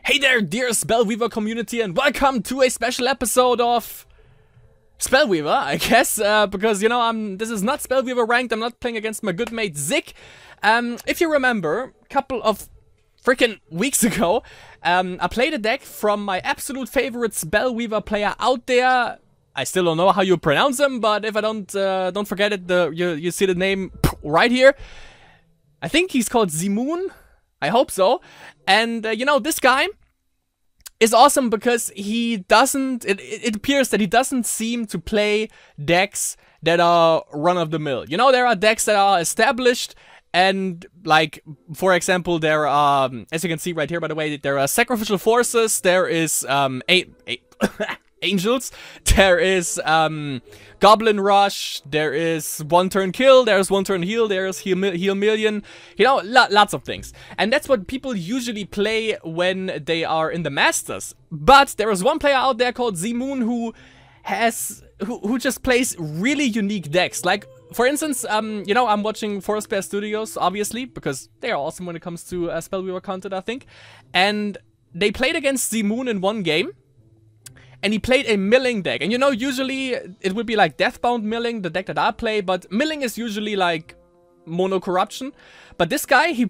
Hey there, dear Spellweaver community, and welcome to a special episode of Spellweaver, I guess, because, you know, this is not Spellweaver ranked, I'm not playing against my good mate Zik. If you remember, a couple of freaking weeks ago, I played a deck from my absolute favorite Spellweaver player out there. I still don't know how you pronounce him, but if I don't forget it, you see the name right here. I think he's called ZEEMON. I hope so. And, you know, this guy is awesome because he doesn't, it appears that he doesn't seem to play decks that are run-of-the-mill. You know, there are decks that are established and, like, for example, there are, as you can see right here, by the way, there are Sacrificial Forces, there is, Angels, there is, Goblin Rush, there is one turn kill, there's one turn heal, there's heal million, you know, lots of things. And that's what people usually play when they are in the Masters. But there is one player out there called ZEEMON who just plays really unique decks. Like, for instance, you know, I'm watching Forest Bear Studios, obviously, because they are awesome when it comes to Spellweaver content, I think. And they played against ZEEMON in one game. And he played a milling deck. And you know, usually it would be like Deathbound milling, the deck that I play. But milling is usually like mono corruption. But this guy, he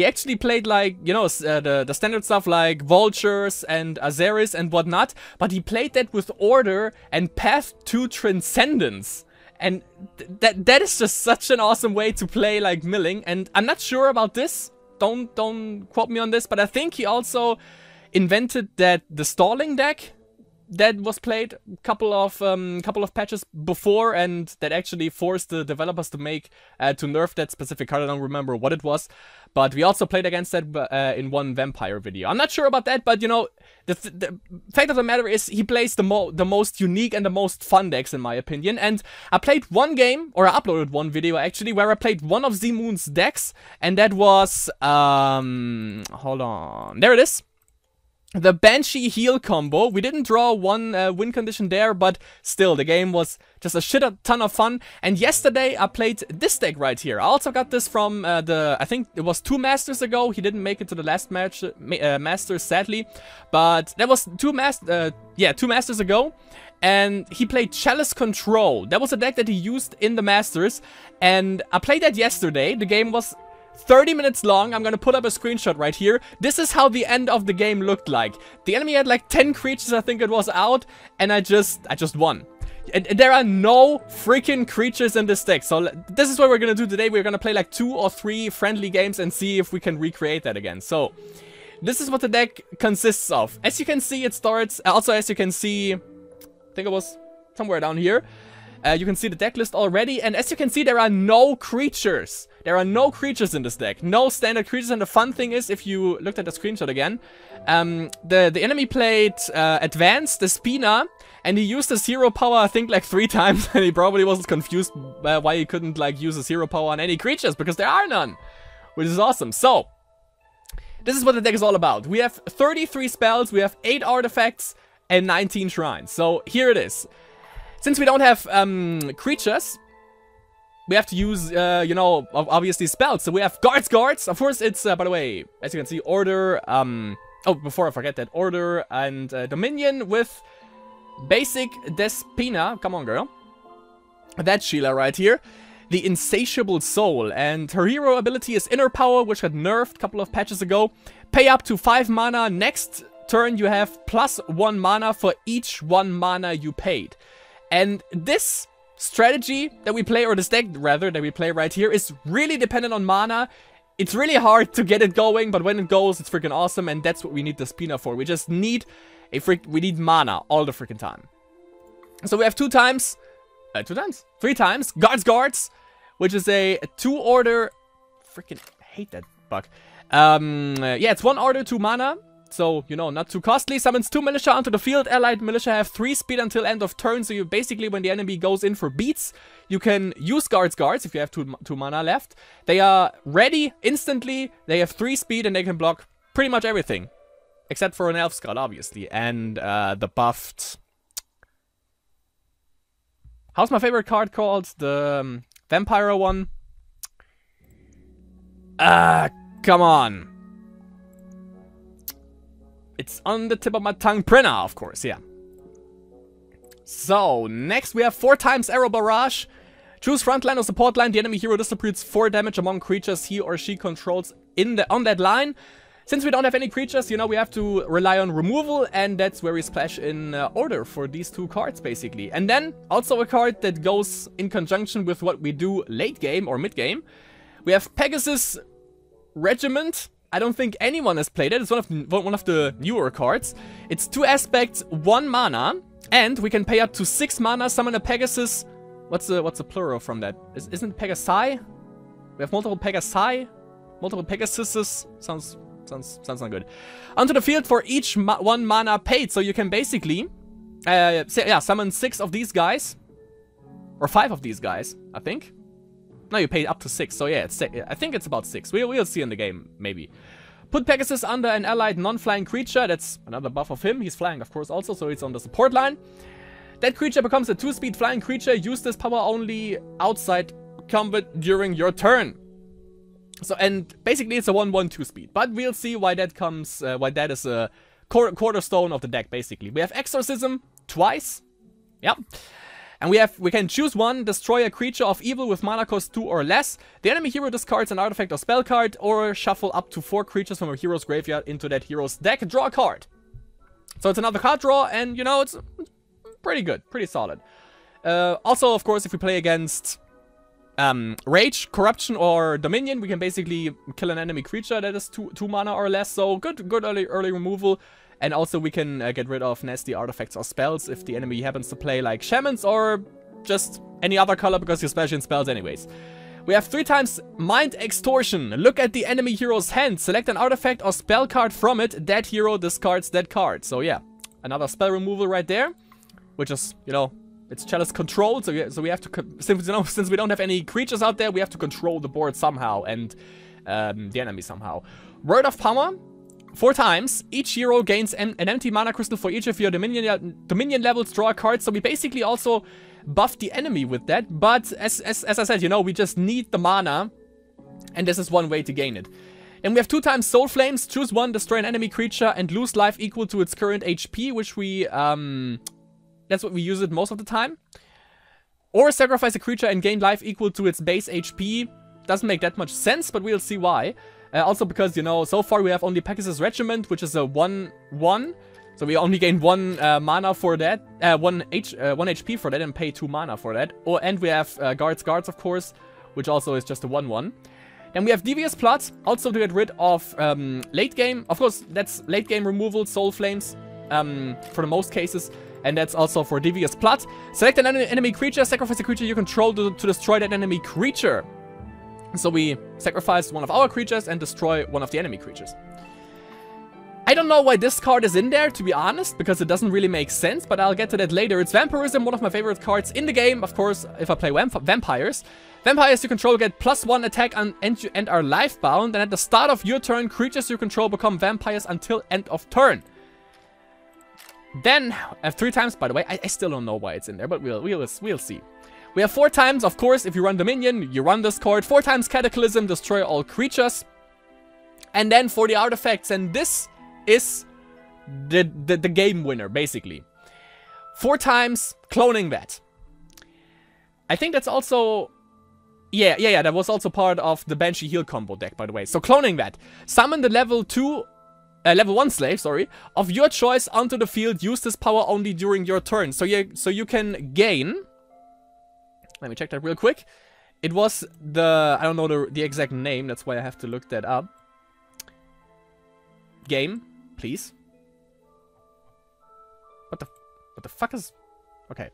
actually played like, you know, the standard stuff like Vultures and Azeris and whatnot. But he played that with Order and Path to Transcendence. And that is just such an awesome way to play like milling. And I'm not sure about this. Don't quote me on this. But I think he also invented the stalling deck that was played a couple of patches before, and that actually forced the developers to nerf that specific card. I don't remember what it was, but we also played against that in one vampire video. I'm not sure about that, but you know, the fact of the matter is he plays the most unique and the most fun decks in my opinion. And I played one game, or I uploaded one video actually, where I played one of ZEEMON's decks, and that was hold on, there it is. The Banshee Heal Combo. We didn't draw one win condition there, but still, the game was just a ton of fun. And yesterday, I played this deck right here. I also got this from I think it was 2 Masters ago. He didn't make it to the last Masters, sadly. But that was 2 Masters ago. And he played Chalice Control. That was a deck that he used in the Masters. And I played that yesterday. The game was 30 minutes long. I'm gonna put up a screenshot right here. This is how the end of the game looked like. The enemy had like 10 creatures, I think it was, out, and I just won. And there are no freaking creatures in this deck. So this is what we're gonna do today. We're gonna play like 2 or 3 friendly games and see if we can recreate that again. So this is what the deck consists of. As you can see, it starts, also as you can see, I think it was somewhere down here. You can see the deck list already, and as you can see, there are no creatures. There are no creatures in this deck. No standard creatures, and the fun thing is, if you looked at the screenshot again, the enemy played Advanced, the Spina, and he used his hero power, I think, like 3 times, and he probably was confused why he couldn't, like, use his hero power on any creatures, because there are none, which is awesome. So, this is what the deck is all about. We have 33 spells, we have 8 artifacts, and 19 shrines. So, here it is. Since we don't have creatures, we have to use, you know, obviously spells. So we have guards. Of course, it's, by the way, as you can see, Order, oh, before I forget that, Order and Dominion with basic Despina. Come on, girl. That's Sheila right here. The Insatiable Soul. And her hero ability is Inner Power, which got nerfed a couple of patches ago. Pay up to 5 mana. Next turn, you have +1 mana for each 1 mana you paid. And this strategy that we play, or this deck rather, that we play right here, is really dependent on mana. It's really hard to get it going, but when it goes, it's freaking awesome, and that's what we need the Spina for. We just need we need mana all the freaking time. So we have 3 times, guards, which is a 2 order, freaking hate that bug. Yeah, it's 1 order, 2 mana. So, you know, not too costly. Summons 2 militia onto the field. Allied militia have 3 speed until end of turn. So you basically, when the enemy goes in for beats, you can use guards if you have 2 mana left. They are ready instantly. They have 3 speed and they can block pretty much everything. Except for an Elf Scout, obviously. And the buffed... How's my favorite card called? The Vampire one? Come on. It's on the tip of my tongue. Prinna, of course, yeah. So, next we have 4 times Arrow Barrage. Choose frontline or support line. The enemy hero distributes 4 damage among creatures he or she controls on that line. Since we don't have any creatures, you know, we have to rely on removal, and that's where we splash in order for these 2 cards, basically. And then, also a card that goes in conjunction with what we do late game or mid game. We have Pegasus Regiment. I don't think anyone has played it. It's one of the newer cards. It's 2 aspects, 1 mana, and we can pay up to 6 mana, summon a Pegasus. What's the plural from that? Isn't it Pegasi? We have multiple Pegasi, multiple Pegasuses. Sounds not good. Onto the field for each 1 mana paid. So you can basically, summon 6 of these guys. Or 5 of these guys, I think. No, you paid up to 6. So yeah, I think it's about 6. We'll see in the game, maybe. Put Pegasus under an allied non-flying creature. That's another buff of him. He's flying, of course, also. So it's on the support line. That creature becomes a 2-speed flying creature. Use this power only outside combat during your turn. So, and basically it's a 1/1 2-speed, but we'll see why that comes, why that is a cornerstone of the deck, basically. We have Exorcism twice, yep, and we can choose one, destroy a creature of evil with mana cost 2 or less. The enemy hero discards an artifact or spell card, or shuffle up to 4 creatures from a hero's graveyard into that hero's deck. Draw a card. So it's another card draw, and you know, it's pretty good, pretty solid. Also, of course, if we play against Rage, Corruption, or Dominion, we can basically kill an enemy creature that is 2 mana or less. So good early removal. And also we can get rid of nasty artifacts or spells if the enemy happens to play like Shamans or just any other color, because you're splashing spells anyways. We have 3 times Mind Extortion. Look at the enemy hero's hand. Select an artifact or spell card from it. That hero discards that card. So yeah, another spell removal right there. Which is, you know, it's Chalice Control, so we have to, since we don't have any creatures out there, we have to control the board somehow, and the enemy somehow. Word of Power, 4 times. Each hero gains an empty mana crystal for each of your Dominion levels. Draw a card, so we basically also buff the enemy with that, but as I said, you know, we just need the mana, and this is one way to gain it. And we have 2 times Soul Flames. Choose one, destroy an enemy creature, and lose life equal to its current HP, which we, that's what we use it most of the time. Or sacrifice a creature and gain life equal to its base HP. Doesn't make that much sense, but we'll see why. Also because, you know, so far we have only Pegasus Regiment, which is a 1/1. So we only gain 1 mana for that. 1 HP for that, and pay 2 mana for that. And we have Guards, of course, which also is just a 1/1. Then we have Devious Plot, also to get rid of late game. Of course, that's late game removal, Soul Flames, for the most cases. And that's also for Devious Plot. Select an enemy creature, sacrifice a creature you control to destroy that enemy creature. So we sacrifice one of our creatures and destroy one of the enemy creatures. I don't know why this card is in there, to be honest, because it doesn't really make sense, but I'll get to that later. It's Vampirism, one of my favorite cards in the game, of course, if I play Vampires. Vampires you control get +1 attack and are life-bound, and at the start of your turn, creatures you control become vampires until end of turn. Then, I have 3 times, by the way. I still don't know why it's in there, but we'll see. We have 4 times, of course, if you run Dominion, you run this card. 4 times Cataclysm, destroy all creatures. And then for the artifacts, and this is the game winner, basically. 4 times Cloning Vat. I think that's also... Yeah, that was also part of the Banshee Heal Combo deck, by the way. So Cloning Vat. Summon the level 1 slave, sorry, of your choice onto the field. Use this power only during your turn. So you can gain... Let me check that real quick. It was I don't know the exact name, that's why I have to look that up. Game, please. What the fuck is... Okay.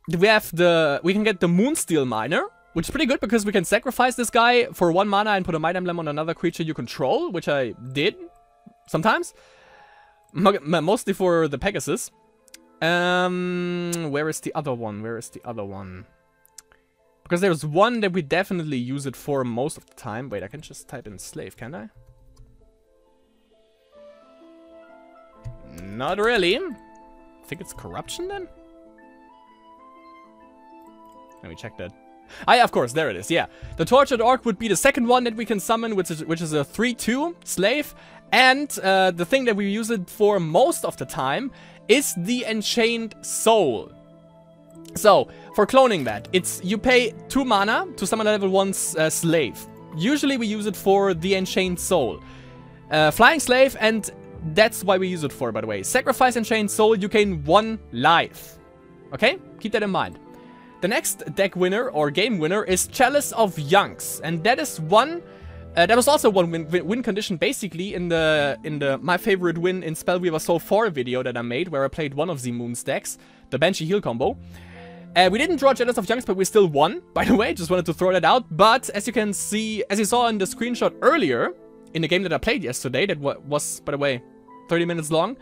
We can get the Moonsteel Miner, which is pretty good because we can sacrifice this guy for 1 mana and put a Might Emblem on another creature you control, which I did sometimes. Mostly for the Pegasus. Where is the other one? Because there's one that we definitely use it for most of the time. Wait, I can just type in slave, can I? Not really. I think it's Corruption then? Let me check that. Ah, yeah, of course, there it is, yeah. The Tortured Orc would be the second one that we can summon, which is a 3/2 slave. And the thing that we use it for most of the time is the Enchained Soul. So, for cloning that, you pay 2 mana to summon a level 1 slave. Usually we use it for the Enchained Soul. Flying Slave, and that's why we use it for, by the way. Sacrifice Enchained Soul, you gain 1 life. Okay? Keep that in mind. The next deck winner, or game winner, is Chalice of Youngs. And that is one... that was also one win condition, basically, in the my favorite win in Spellweaver so far video that I made, where I played one of ZEEMOON's decks, the Banshee Heal Combo. We didn't draw Chalice of Youngs, but we still won, by the way. Just wanted to throw that out. But as you can see, as you saw in the screenshot earlier, in the game that I played yesterday, that was, by the way, 30 minutes long.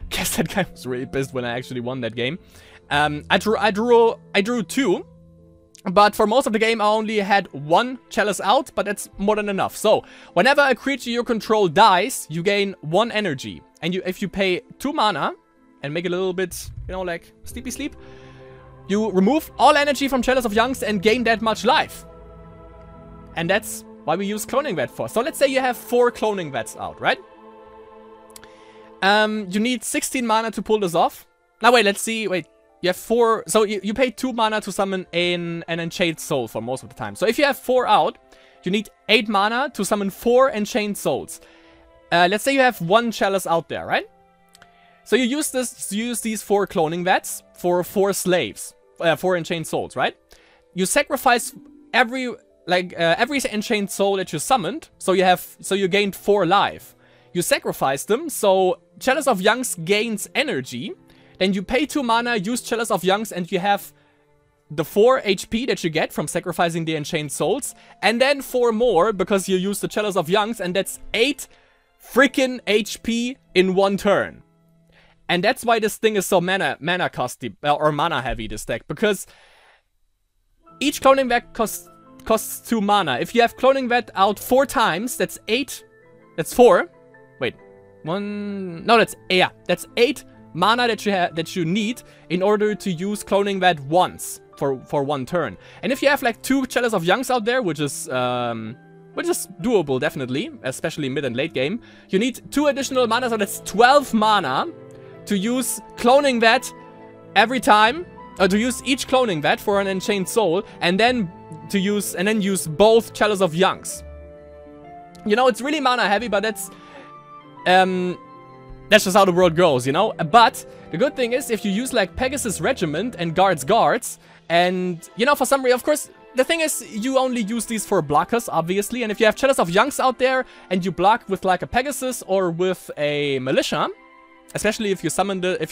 Guess that guy was really pissed when I actually won that game. I drew 2. But for most of the game, I only had 1 Chalice out, but that's more than enough. So, whenever a creature you control dies, you gain 1 energy. And if you pay 2 mana, and make it a little bit, you know, like, sleepy sleep, you remove all energy from Chalice of Youngs and gain that much life. And that's why we use Cloning Vat for. So, let's say you have 4 Cloning Vats out, right? You need 16 mana to pull this off. Now, wait, let's see, wait. You have 4, so you pay 2 mana to summon an Enchained Soul for most of the time. So if you have 4 out, you need 8 mana to summon 4 Enchained Souls. Let's say you have 1 Chalice out there, right? So you use these 4 Cloning Vats for 4 slaves, 4 Enchained Souls, right? You sacrifice every Enchained Soul that you summoned, so you gained 4 life. You sacrifice them, so Chalice of Youngs gains energy. Then you pay 2 mana, use Chalice of Youngs, and you have the 4 HP that you get from sacrificing the Enchained Souls. And then 4 more, because you use the Chalice of Youngs, and that's 8 freaking HP in 1 turn. And that's why this thing is so mana costy, or mana heavy, this deck. Because each Cloning Vat costs 2 mana. If you have Cloning Vat out 4 times, that's 8. That's 4. Wait. 1... No, that's... Yeah, that's 8 mana that you need in order to use Cloning Vat once for 1 turn. And if you have like 2 Chalice of Youngs out there, which is doable definitely, especially mid and late game, you need 2 additional mana, so that's 12 mana to use Cloning Vat every time, or to use each Cloning Vat for an Enchained Soul, and then use both Chalice of Youngs. You know, it's really mana heavy, but that's just how the world goes, you know? But the good thing is, if you use like Pegasus Regiment and Guards, and, you know, for some reason, of course, the thing is, you only use these for blockers, obviously, and if you have Chalice of Youngs out there, and you block with like a Pegasus or with a Militia, especially if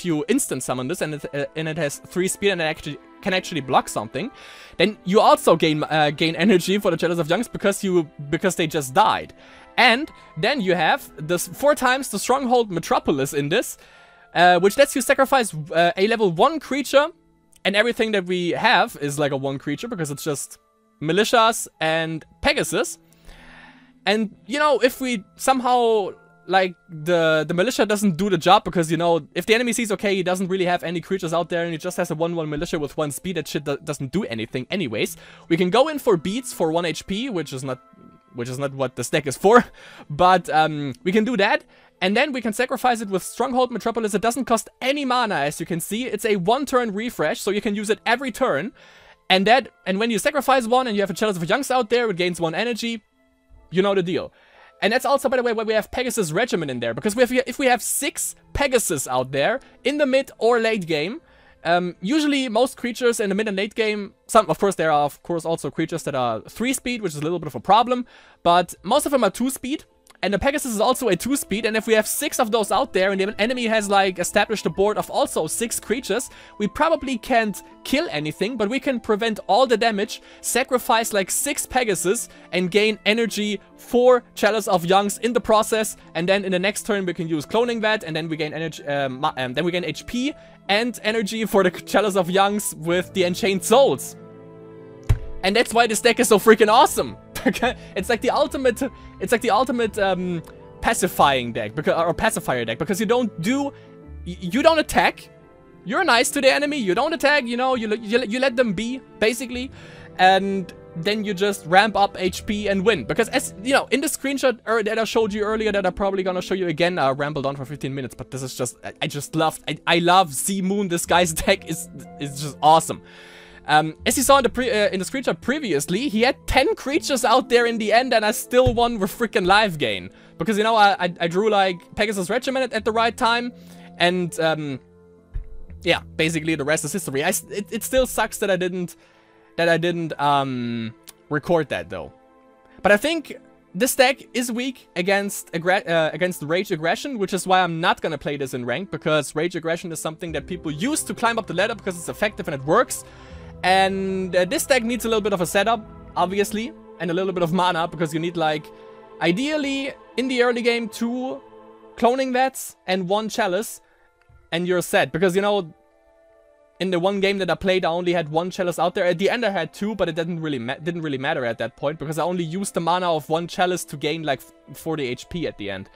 you instant summon this, and it has 3 speed and it can actually block something, then you also gain energy for the Chalice of Youngs because they just died. And then you have this 4 times the Stronghold Metropolis in this, which lets you sacrifice a level 1 creature, and everything that we have is like a 1 creature because it's just Militias and Pegasus. And, you know, if we somehow, like, the Militia doesn't do the job because, you know, if the enemy sees, okay, he doesn't really have any creatures out there and he just has a 1/1 Militia with 1 speed, that shit doesn't do anything anyways, we can go in for beats for 1 HP, which is not what this deck is for, but we can do that, and then we can sacrifice it with Stronghold Metropolis. It doesn't cost any mana, as you can see. It's a 1-turn refresh, so you can use it every turn, and when you sacrifice 1 and you have a Chalice of Youngs out there, it gains 1 energy. You know the deal. And that's also, by the way, why we have Pegasus Regiment in there, because if we have 6 Pegasus out there in the mid or late game, usually most creatures in the mid and late game, of course there are also creatures that are 3 speed, which is a little bit of a problem, but most of them are 2 speed, and the Pegasus is also a 2 speed, and if we have 6 of those out there and the enemy has like established a board of also 6 creatures, we probably can't kill anything, but we can prevent all the damage, sacrifice like 6 Pegasus, and gain energy for Chalice of Youngs in the process, and then in the next turn we can use Cloning Vat, and then we gain energy, then we gain HP and energy for the Chalice of Youngs with the Enchained Souls. And that's why this deck is so freaking awesome. It's like the ultimate pacifying deck, or pacifier deck, because you don't attack. You're nice to the enemy. You don't attack. You know, you let them be, basically. and then you just ramp up HP and win. Because as, you know, in the screenshot that I showed you earlier, that I'm probably gonna show you again, I rambled on for 15 minutes, but this is just, I love ZEEMOON. This guy's deck is just awesome. As you saw in the screenshot previously, he had 10 creatures out there in the end, and I still won with freaking life gain. Because, you know, I drew, like, Pegasus Regiment at the right time, and, yeah, basically the rest is history. It still sucks that I didn't record that, though. But I think this deck is weak against Rage Aggression, which is why I'm not gonna play this in ranked, because Rage Aggression is something that people use to climb up the ladder because it's effective and it works. And this deck needs a little bit of a setup, obviously, and a little bit of mana, because you need, like, ideally, in the early game, 2 cloning vets and 1 chalice, and you're set. Because, you know, in the one game that I played, I only had 1 chalice out there. At the end, I had 2, but it didn't really matter at that point, because I only used the mana of 1 chalice to gain, like, 40 HP at the end.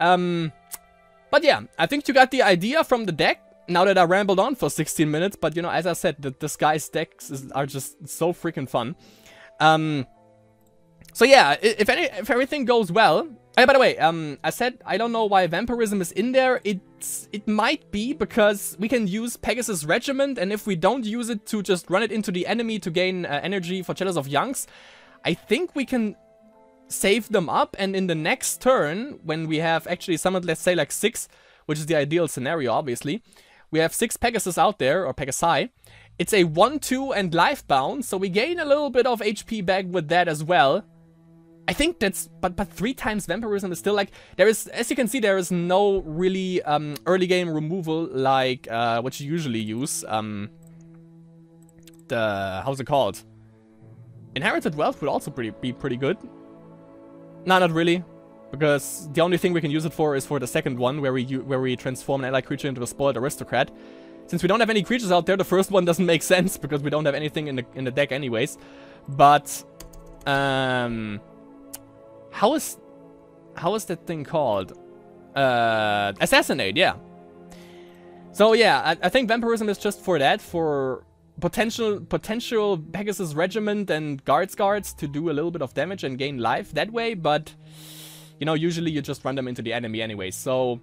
But yeah, I think you got the idea from the deck. Now that I rambled on for 16 minutes, but, you know, as I said, this guy's decks are just so freaking fun. So yeah, if everything goes well... By the way, I said I don't know why Vampirism is in there. It might be because we can use Pegasus Regiment, and if we don't use it to just run it into the enemy to gain energy for Chalice of Youngs, I think we can save them up, and in the next turn, when we have actually summoned, let's say, like 6, which is the ideal scenario, obviously, we have 6 Pegasus out there, or Pegasi. It's a 1-2 and life bound, so we gain a little bit of HP back with that as well. I think that's, but 3 times Vampirism is still, like, there is, as you can see, there is no really early game removal like what you usually use. How's it called? Inherited Wealth would also be pretty good. No, not really. Because the only thing we can use it for is for the second one, where we transform an allied creature into a spoiled aristocrat. Since we don't have any creatures out there, the first one doesn't make sense, because we don't have anything in the deck anyways. But how is that thing called? Assassinate, yeah. So yeah, I think Vampirism is just for that, for potential Pegasus Regiment and guards to do a little bit of damage and gain life that way, but you know, usually you just run them into the enemy anyway, so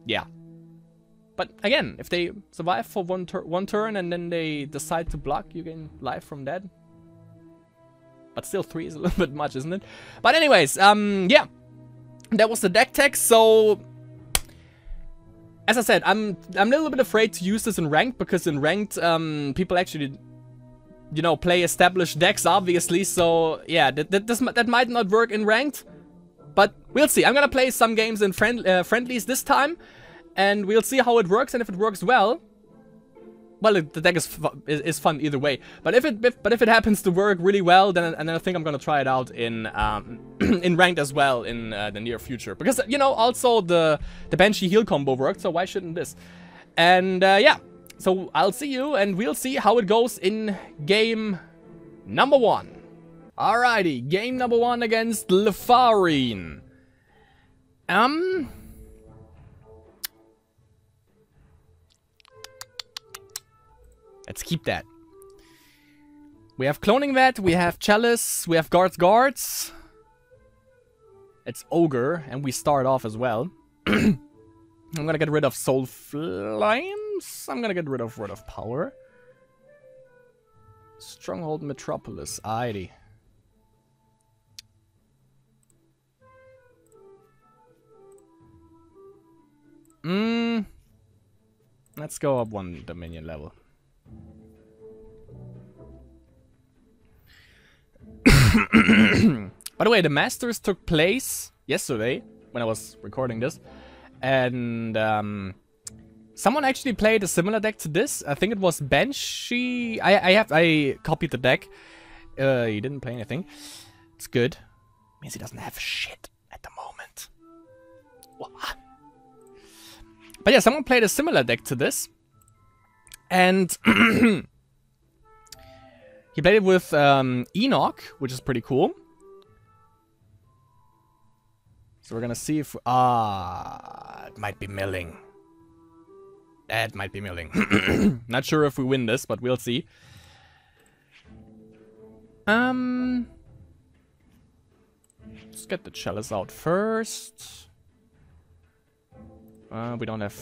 yeah. But again, if they survive for one turn and then they decide to block, you gain life from that. But still 3 is a little bit much, isn't it? But anyways, yeah. That was the deck tech, so as I said, I'm a little bit afraid to use this in ranked, because in ranked, people actually, you know, play established decks, obviously, so yeah, that might not work in ranked. But we'll see. I'm gonna play some games in friendlies this time, and we'll see how it works. And if it works well, the deck is fun either way. But if it happens to work really well, then I think I'm gonna try it out in in ranked as well in the near future. Because, you know, also the Banshee Heal Combo worked, so why shouldn't this? And yeah, so I'll see you, and we'll see how it goes in game number 1. Alrighty, game number 1 against Lefarine. Let's keep that. We have Cloning Vet, we have Chalice, we have Guards. It's Ogre, and we start off as well. I'm gonna get rid of Soul Flames. I'm gonna get rid of Word of Power. Stronghold Metropolis. Alrighty. Let's go up 1 Dominion level. By the way, the Masters took place yesterday when I was recording this, and someone actually played a similar deck to this. I think it was Banshee. I copied the deck. He didn't play anything. It's good. Means he doesn't have shit at the moment. What? But yeah, someone played a similar deck to this, and he played it with Enoch, which is pretty cool. So we're gonna see if... it might be milling. That might be milling. Not sure if we win this, but we'll see. Let's get the Chalice out first. We don't have...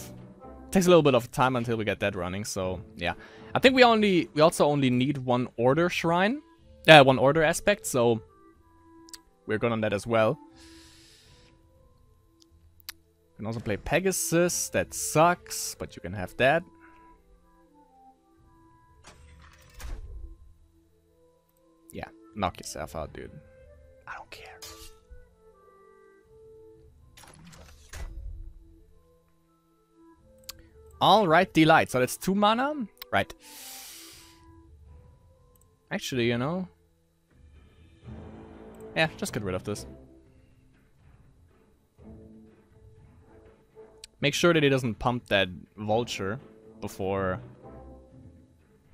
Takes a little bit of time until we get that running, so yeah. I think we also only need one order shrine. One order aspect, so we're good on that as well. You can also play Pegasus, that sucks, but you can have that. Yeah, knock yourself out, dude. I don't care. Alright, Delight. So that's 2 mana? Right. Actually, you know... Yeah, just get rid of this. Make sure that he doesn't pump that Vulture before...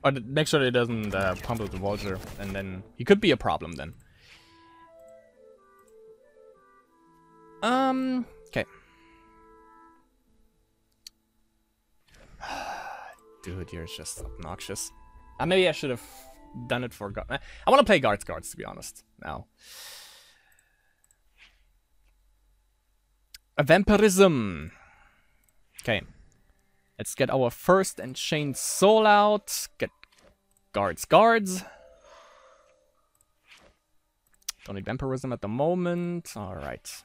Or make sure that he doesn't pump up the Vulture, and then he could be a problem then. Okay. Dude, you're just obnoxious. Maybe I should have done it for... I want to play guards, to be honest, now. A Vampirism. Okay. Let's get our first Enchained Soul out. Get guards. Don't need Vampirism at the moment. Alright.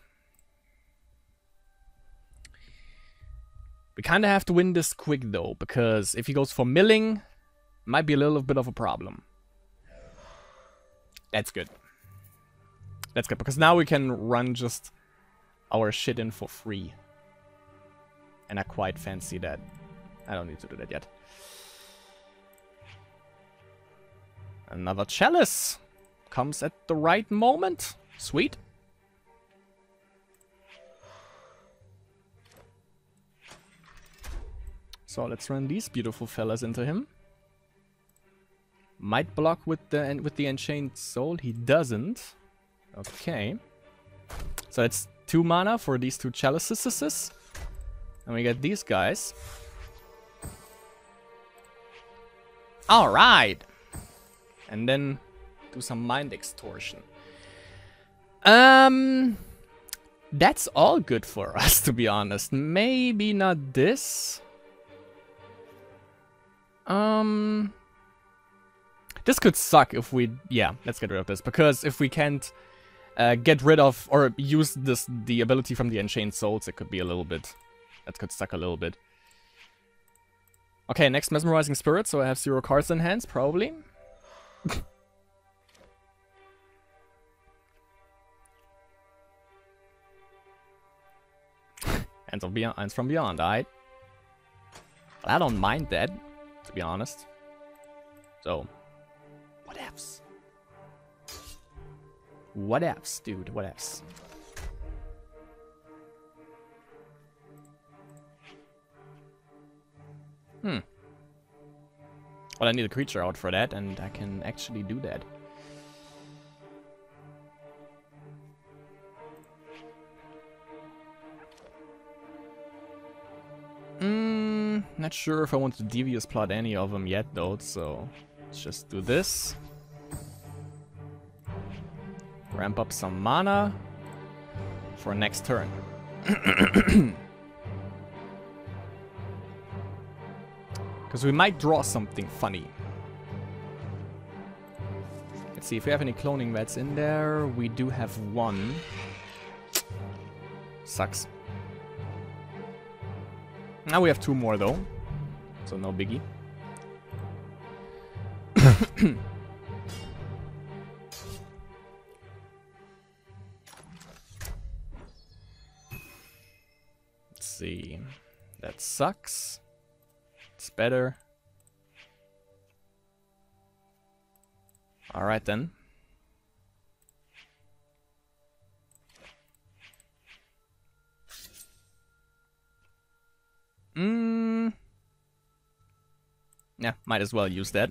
We kind of have to win this quick though, because if he goes for milling, might be a little bit of a problem. That's good. That's good, because now we can run just our shit in for free. And I quite fancy that. I don't need to do that yet. Another Chalice comes at the right moment. Sweet. So let's run these beautiful fellas into him. Might block with the Enchained Soul. He doesn't. Okay. So that's 2 mana for these 2 Chalices. And we get these guys. Alright. And then do some Mind Extortion. That's all good for us, to be honest. Maybe not this. This could suck if we... Yeah, let's get rid of this. Because if we can't get rid of or use the ability from the Enchained Souls, it could be a little bit... That could suck a little bit. Okay, next Mesmerizing Spirit, so I have 0 cards in hands, probably. Hands from Beyond, alright. I don't mind that, to be honest. So, whatevs. Whatevs, dude, whatevs. Well, I need a creature out for that, and I can actually do that. Not sure if I want to Devious Plot any of them yet, though, so let's just do this. Ramp up some mana for next turn. Because we might draw something funny. Let's see if we have any cloning vats in there. We do have 1. Sucks. Now we have 2 more though. So no biggie. Let's see. That sucks. It's better. Alright then. Yeah, might as well use that.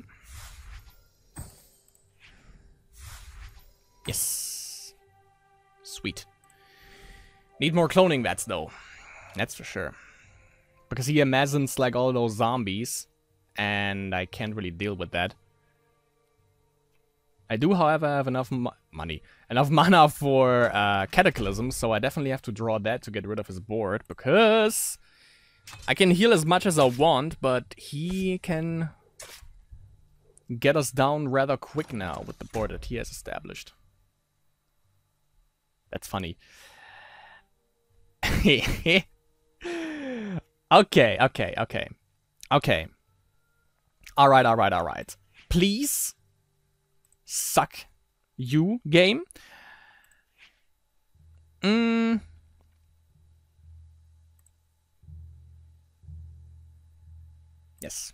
Yes. Sweet. Need more cloning vats though. That's for sure. Because he imagines like all those zombies, and I can't really deal with that. I do, however, have enough enough mana for Cataclysm, so I definitely have to draw that to get rid of his board, because I can heal as much as I want, but he can get us down rather quick now with the board that he has established. That's funny. Okay. Alright. Please suck, you game. Yes.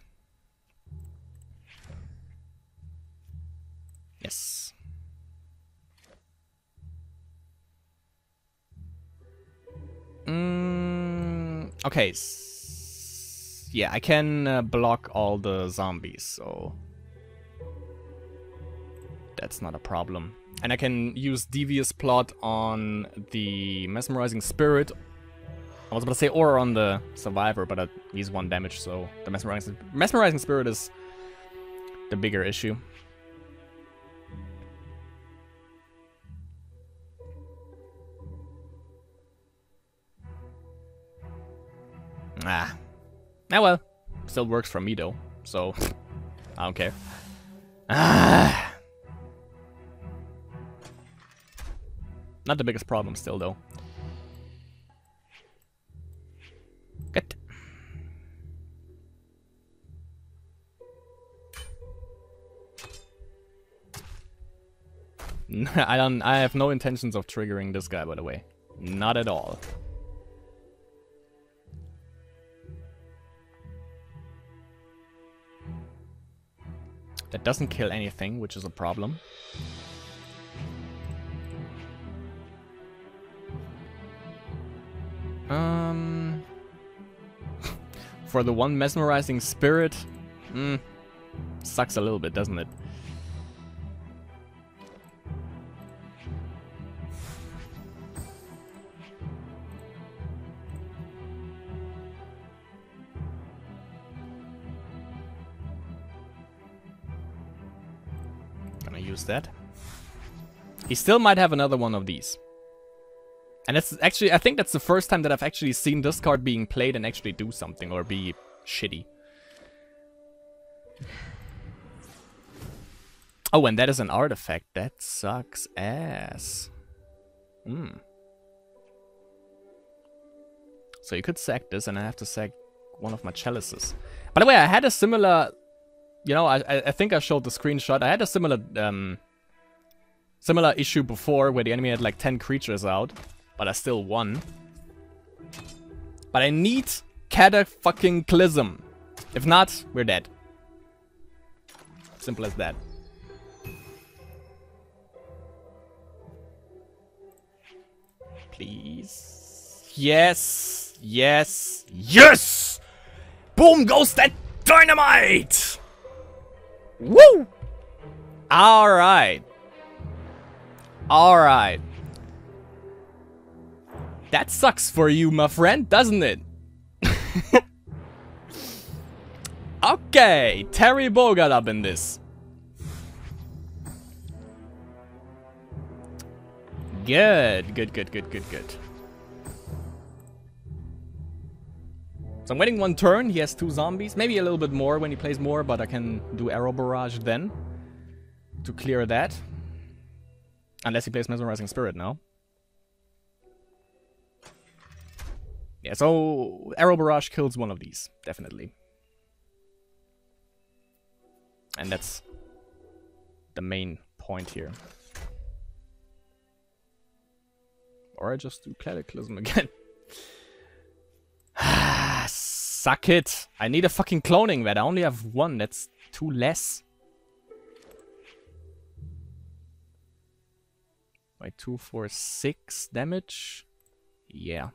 Yes. Okay. Yeah, I can block all the zombies, so that's not a problem. And I can use Devious Plot on the Mesmerizing Spirit. I was about to say, or on the Survivor, but he's 1 damage, so the Mesmerizing Spirit is the bigger issue. Ah well, still works for me though, so I don't care. Not the biggest problem still though. Good. I have no intentions of triggering this guy, by the way. Not at all. That doesn't kill anything, which is a problem. For the 1 Mesmerizing Spirit, sucks a little bit, doesn't it? Gonna use that. He still might have another one of these. And it's actually, I think that's the first time that I've actually seen this card being played and actually do something or be shitty. Oh, and that is an artifact. That sucks ass. So you could sack this and I have to sack one of my chalices. By the way, I had a similar, you know, I think I showed the screenshot. I had a similar similar issue before where the enemy had like 10 creatures out. But I still won. But I need Cataclysm. If not, we're dead. Simple as that. Please. Yes. Yes. Yes! Boom goes that dynamite! Woo! Alright. Alright. That sucks for you, my friend, doesn't it? Okay, Terry Bo got up in this. Good. So I'm waiting 1 turn. He has 2 zombies. Maybe a little bit more when he plays more, but I can do Arrow Barrage then to clear that. Unless he plays Mesmerizing Spirit now. Yeah, so Arrow Barrage kills one of these, definitely. And that's the main point here. Or I just do Cataclysm again. Suck it! I need a fucking cloning vat. I only have 1, that's 2 less. Wait, 2 for 6 damage? Yeah.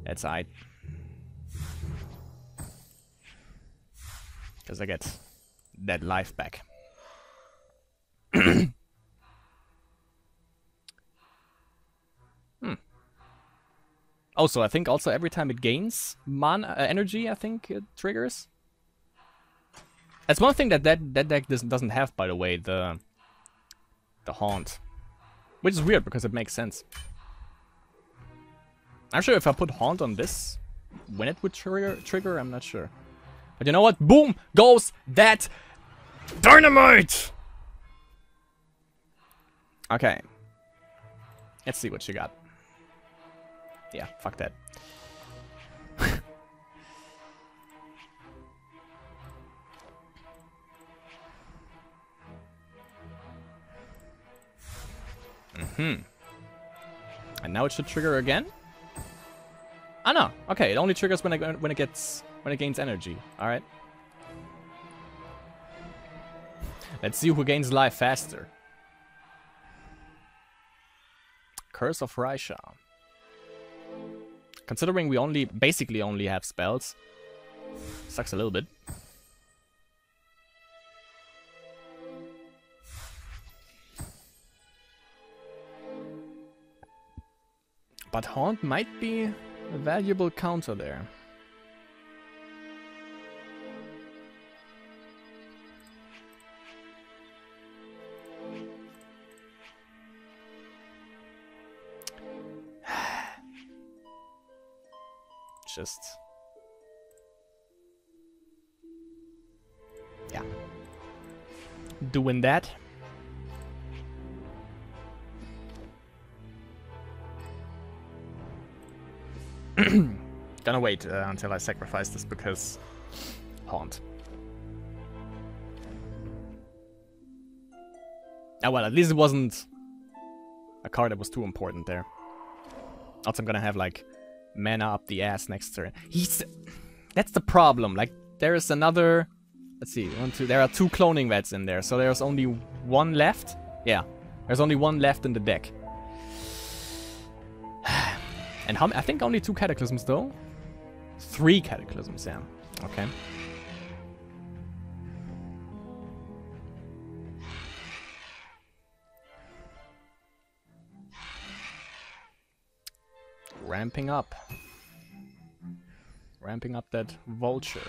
That's aight. Because I get that life back. Oh, so I think also every time it gains mana energy, I think it triggers. That's one thing that deck doesn't have, by the way, the Haunt. Which is weird, because it makes sense. I'm sure if I put Haunt on this, when it would trigger, I'm not sure. But you know what? Boom! Goes that dynamite! Okay. Let's see what you got. Yeah, fuck that. And now it should trigger again? Ah no. Okay, it only triggers when it gains energy. All right. Let's see who gains life faster. Curse of Raisha. Considering we basically only have spells, sucks a little bit. But Haunt might be a valuable counter there. Just... yeah. Doing that. Gonna wait until I sacrifice this because Haunt. Ah well, at least it wasn't a card that was too important there. Also, I'm gonna have like mana up the ass next turn. That's the problem. Like there is another. Let's see, 1, 2. There are 2 cloning vets in there, so there's only 1 left. Yeah, there's only 1 left in the deck. And I think only 2 cataclysms though. 3 cataclysms, yeah. Okay. Ramping up. Ramping up that vulture.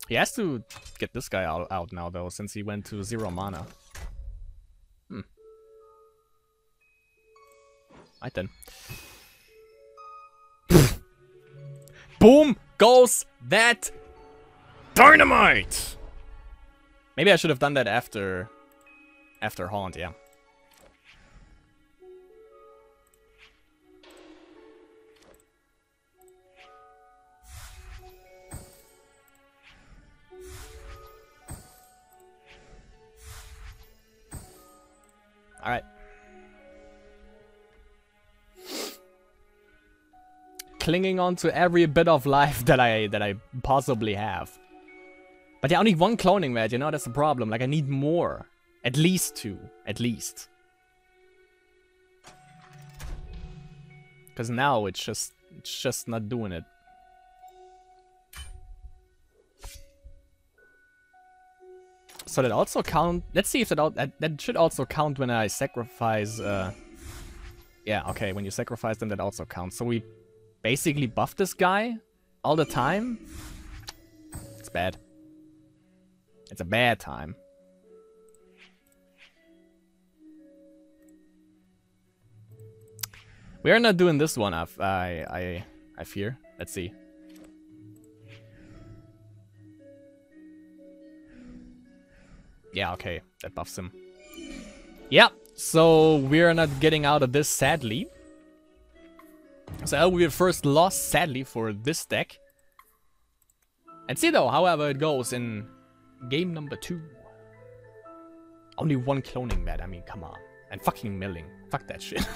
He has to get this guy out now, though, since he went to 0 mana. Right then. Boom goes that dynamite! Maybe I should have done that after Haunt, yeah. All right. Clinging on to every bit of life that I possibly have. But yeah, only 1 cloning mat, you know, that's the problem. Like I need more. At least 2. At least. Cause now it's just not doing it. So that also count. Let's see if that should also count when I sacrifice. Yeah, okay. When you sacrifice, then that also counts. So we basically buff this guy all the time. It's bad. It's a bad time. We are not doing this one. I fear. Let's see. Yeah, okay, that buffs him. Yeah, so we're not getting out of this, sadly. So we first lost, sadly, for this deck. And see though, however it goes in game number 2. Only 1 cloning mat, I mean, come on. And fucking milling. Fuck that shit.